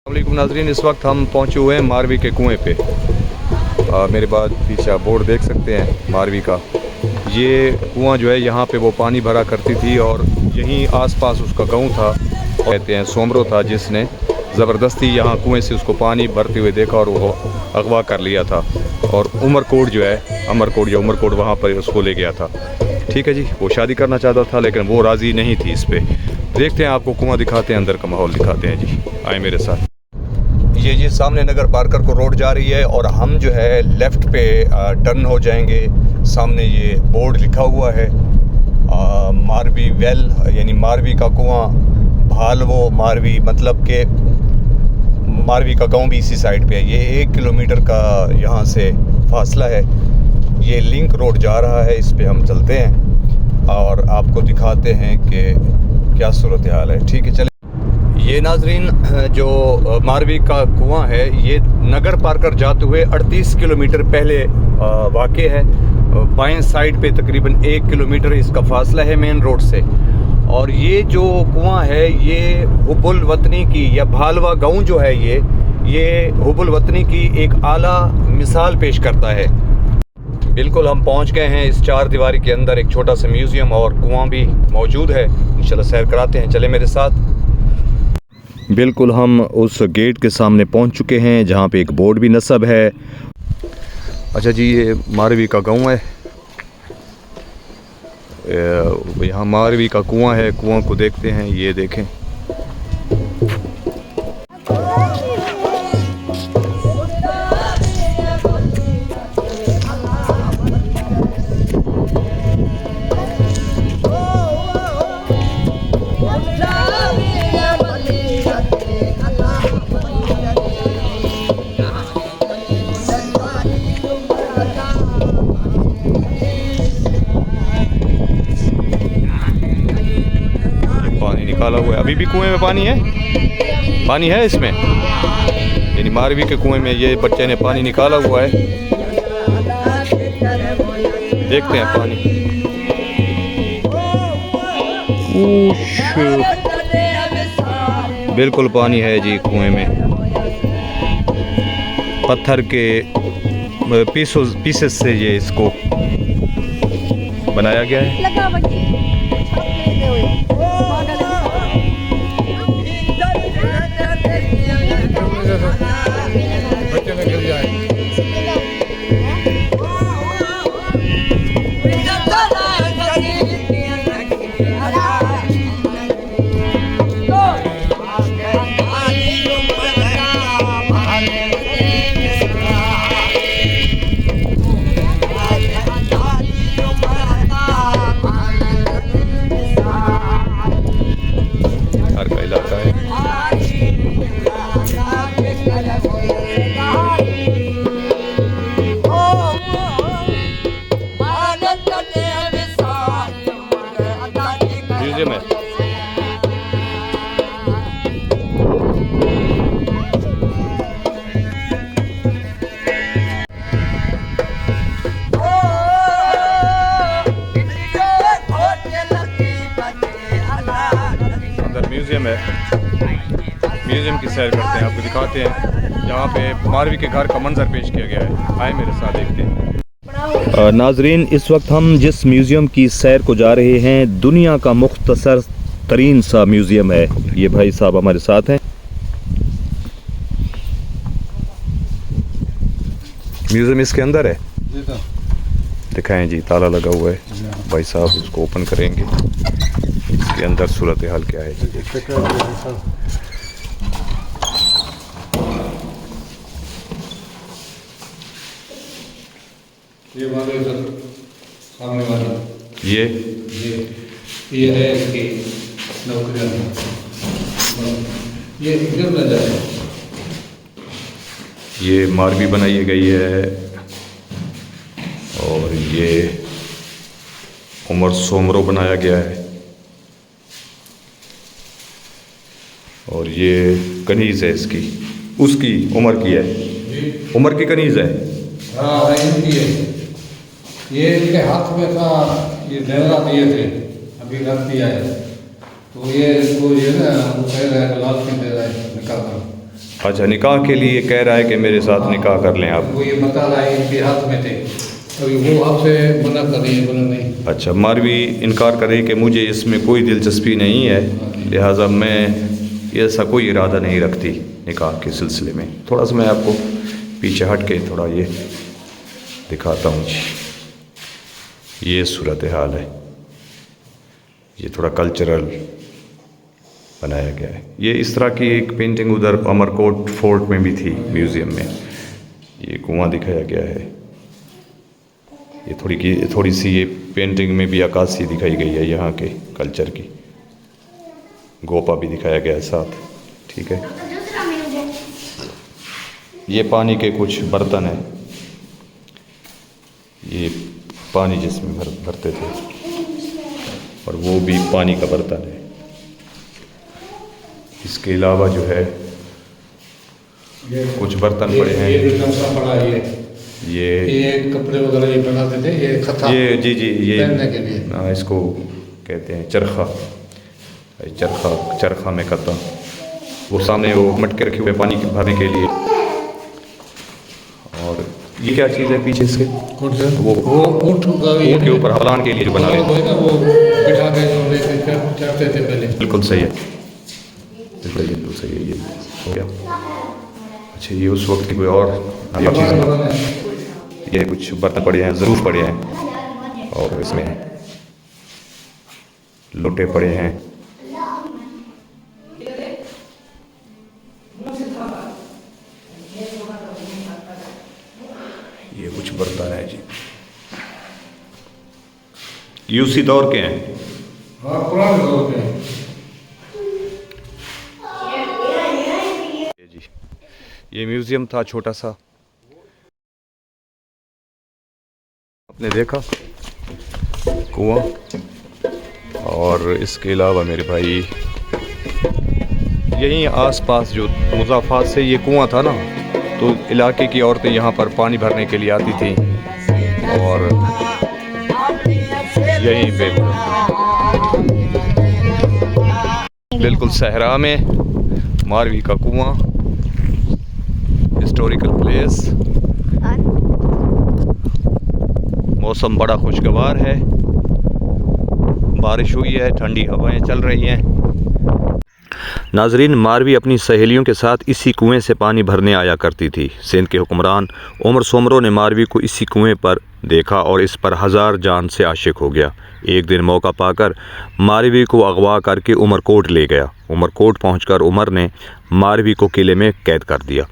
अस्सलामुअलैकुम नाज़रीन, इस वक्त हम पहुँचे हुए हैं मारवी के कुएं पे। मेरे बाद पीछे आप बोर्ड देख सकते हैं मारवी का। ये कुआं जो है यहाँ पे वो पानी भरा करती थी और यहीं आसपास उसका गांव था, कहते हैं सोमरो था, जिसने ज़बरदस्ती यहाँ कुएं से उसको पानी भरते हुए देखा और वो अगवा कर लिया था और उमरकोट जो है उमरकोट वहाँ पर उसको ले गया था। ठीक है जी, वो शादी करना चाहता था लेकिन वो राज़ी नहीं थी इस पर। देखते हैं, आपको कुआं दिखाते हैं, अंदर का माहौल दिखाते हैं जी, आए मेरे साथ। ये जी सामने नगर पार्कर को रोड जा रही है और हम जो है लेफ़्ट पे टर्न हो जाएंगे। सामने ये बोर्ड लिखा हुआ है मारवी वेल, यानी मारवी का कुआं, भालवो मारवी, मतलब के मारवी का गांव भी इसी साइड पे है। ये 1 किलोमीटर का यहाँ से फासला है। ये लिंक रोड जा रहा है, इस पे हम चलते हैं और आपको दिखाते हैं कि क्या सूरत हाल है। ठीक है, चले। ये नाजरीन जो मारवी का कुआं है ये नगर पार्कर जाते हुए 38 किलोमीटर पहले वाक़ है। बाएं साइड पे तकरीबन 1 किलोमीटर इसका फासला है मेन रोड से। और ये जो कुआं है ये हुब्बुल वतनी की या भालवा गांव जो है ये हुब्बुल वतनी की एक आला मिसाल पेश करता है। बिल्कुल हम पहुंच गए हैं इस चार दीवारी के अंदर। एक छोटा सा म्यूज़ियम और कुआं भी मौजूद है, इंशाल्लाह सैर कराते हैं, चले मेरे साथ। बिल्कुल हम उस गेट के सामने पहुंच चुके हैं जहां पे एक बोर्ड भी नस्ब है। अच्छा जी, ये मारवी का गांव है, यहाँ मारवी का कुआं है। कुआं को देखते हैं, ये देखें। निकाला हुआ है, अभी भी कुएं में पानी है इसमें, यानी मारवी के कुएं में ये बच्चे ने पानी निकाला हुआ है। देखते हैं पानी। बिल्कुल पानी है जी कुएं में। पत्थर के पीसेस से ये इसको बनाया गया है। म्यूजियम है। अंदर म्यूजियम है, म्यूजियम की सैर करते हैं, आपको दिखाते हैं। यहाँ पे मारवी के घर का मंजर पेश किया गया है, आए मेरे साथ देखते हैं। नाजरीन, इस वक्त हम जिस म्यूज़ियम की सैर को जा रहे हैं दुनिया का मुख्तसर तरीन सा म्यूज़ियम है। ये भाई साहब हमारे साथ हैं। म्यूज़ियम इसके अंदर है, दिखाएं जी, ताला लगा हुआ है। भाई साहब इसको ओपन करेंगे, इसके अंदर सूरत हाल क्या है जी। ये वाले सामने वाली ये है इसकी नौकरियाँ, ये एकदम न जाए। ये मारवी बनाई गई है और ये उमर सोमरो बनाया गया है और ये कनीज़ है इसकी, उसकी उमर की है, उमर की कनीज़ है। हाँ, इनकी है। ये इनके हाथ में था, ये देवरा दिए थे, अभी रख दिया है। तो ये इसको ये ना वो कह रहा है लाल किन दे रहा है निकाल कर, अच्छा, निकाह के लिए कह रहा है कि मेरे साथ निकाह कर लें आप। वो ये बता रहा है इनके हाथ में थे, अभी वो आपसे मना कर रही है, बोला नहीं। अच्छा, मारवी इनकार कर रही कि मुझे इसमें कोई दिलचस्पी नहीं है, लिहाजा मैं ऐसा कोई इरादा नहीं रखती निकाह के सिलसिले में। थोड़ा सा मैं आपको पीछे हट के थोड़ा ये दिखाता हूँ जी। ये सूरत हाल है, ये थोड़ा कल्चरल बनाया गया है। ये इस तरह की एक पेंटिंग उधर अमरकोट फोर्ट में भी थी, म्यूज़ियम में। ये कुआं दिखाया गया है। ये थोड़ी सी ये पेंटिंग में भी अक्कासी दिखाई गई है यहाँ के कल्चर की। गोपा भी दिखाया गया है साथ, ठीक है। ये पानी के कुछ बर्तन हैं, ये पानी जिसमें भरते थे, और वो भी पानी का बर्तन है। इसके अलावा जो है कुछ बर्तन पड़े हैं। ये जो चमचा पड़ा है, ये कपड़े वगैरह ये बनाते थे, ये खता, ये जी ये पहनने के लिए। हाँ, इसको कहते हैं चरखा। चरखा में कता, वो सामने वो मटके रखे हुए पानी भरने के लिए। और ये क्या चीज़ है पीछे इसके? वो ऊँट के ऊपर हलान के लिए जो बना हुआ है, वो बिठा के जो लेके चढ़ते थे पहले। बिल्कुल सही है, बिल्कुल सही है। ये हो गया। अच्छा, ये उस वक्त की कोई और चीज़, ये कुछ बर्तन पड़े हैं, ज़रूर पड़े हैं, और इसमें लोटे पड़े हैं। ये कुछ बर्तन है जी, ये उसी दौर के हैं। हाँ, पुराने दौर के हैं। ये म्यूज़ियम था छोटा सा, आपने देखा कुआं। और इसके अलावा मेरे भाई यहीं आसपास जो मुज़ाफ़ात से ये कुआं था ना, तो इलाके की औरतें यहाँ पर पानी भरने के लिए आती थीं। और यहीं पे बिल्कुल सहरा में मारवी का कुआं, हिस्टोरिकल प्लेस। मौसम बड़ा खुशगवार है, बारिश हुई है, ठंडी हवाएं चल रही हैं। नाजरीन, मारवी अपनी सहेलियों के साथ इसी कुएं से पानी भरने आया करती थी। सिंध के हुक्मरान उमर सोमरो ने मारवी को इसी कुएं पर देखा और इस पर हजार जान से आशिक हो गया। एक दिन मौका पाकर मारवी को अगवा करके उमरकोट ले गया। उमरकोट पहुंचकर उमर ने मारवी को किले में कैद कर दिया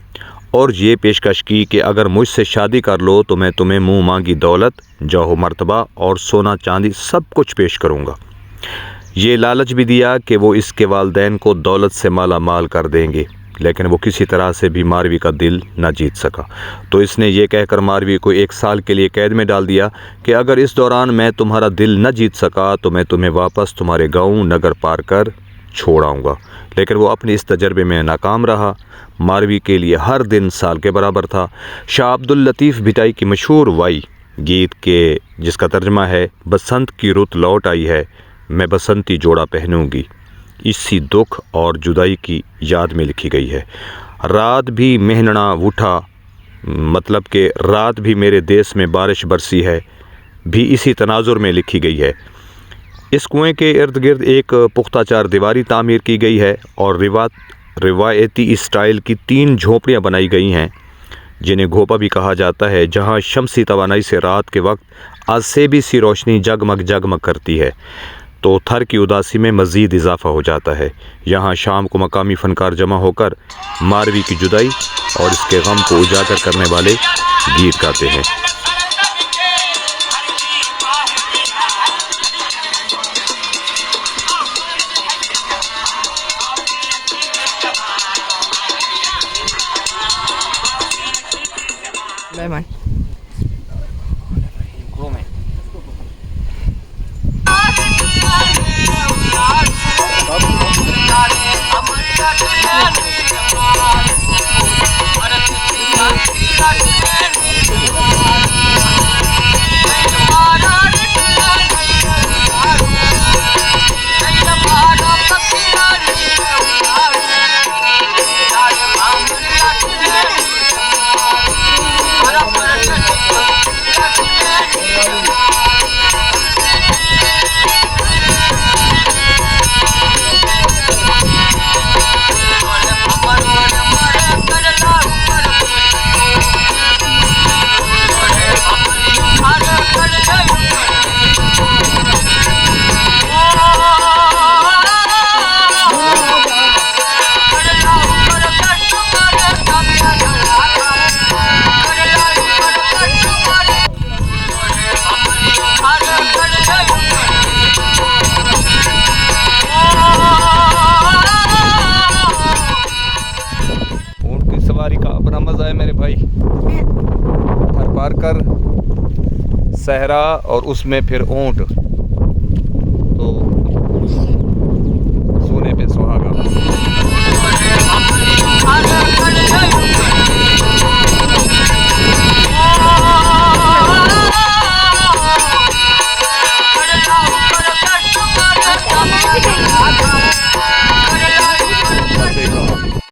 और ये पेशकश की कि अगर मुझसे शादी कर लो तो मैं तुम्हें मुँह मांगी दौलत, जाहो मर्तबा और सोना चांदी सब कुछ पेश करूँगा। ये लालच भी दिया कि वो इसके वालिदैन को दौलत से माला माल कर देंगे, लेकिन वो किसी तरह से भी मारवी का दिल न जीत सका। तो इसने ये कहकर मारवी को 1 साल के लिए कैद में डाल दिया कि अगर इस दौरान मैं तुम्हारा दिल न जीत सका तो मैं तुम्हें वापस तुम्हारे गाँव नगर पार कर छोड़ आऊँगा। लेकिन वो अपने इस तजर्बे में नाकाम रहा। मारवी के लिए हर दिन साल के बराबर था। शाह अब्दुल लतीफ़ भिटाई की मशहूर वाई गीत के जिसका तर्जमा है, बसंत की रुत लौट आई है, मैं बसंती जोड़ा पहनूंगी, इसी दुख और जुदाई की याद में लिखी गई है। रात भी मेहनना उठा, मतलब कि रात भी मेरे देश में बारिश बरसी है, भी इसी तनाजुर में लिखी गई है। इस कुएं के इर्द गिर्द एक पुख्ता चार दीवारी तामीर की गई है और रिवायती स्टाइल की 3 झोपड़ियाँ बनाई गई हैं, जिन्हें घोपा भी कहा जाता है, जहां शमसी तवानाई से रात के वक्त आसेबी सी रोशनी जगमग जगमग करती है तो थर की उदासी में मज़ीद इजाफा हो जाता है। यहाँ शाम को मकामी फ़नकार जमा होकर मारवी की जुदाई और इसके गम को उजागर करने वाले गीत गाते हैं। सवारी का अपना मज़ा है मेरे भाई। पत्थर पार कर, सहरा और उसमें फिर ऊँट।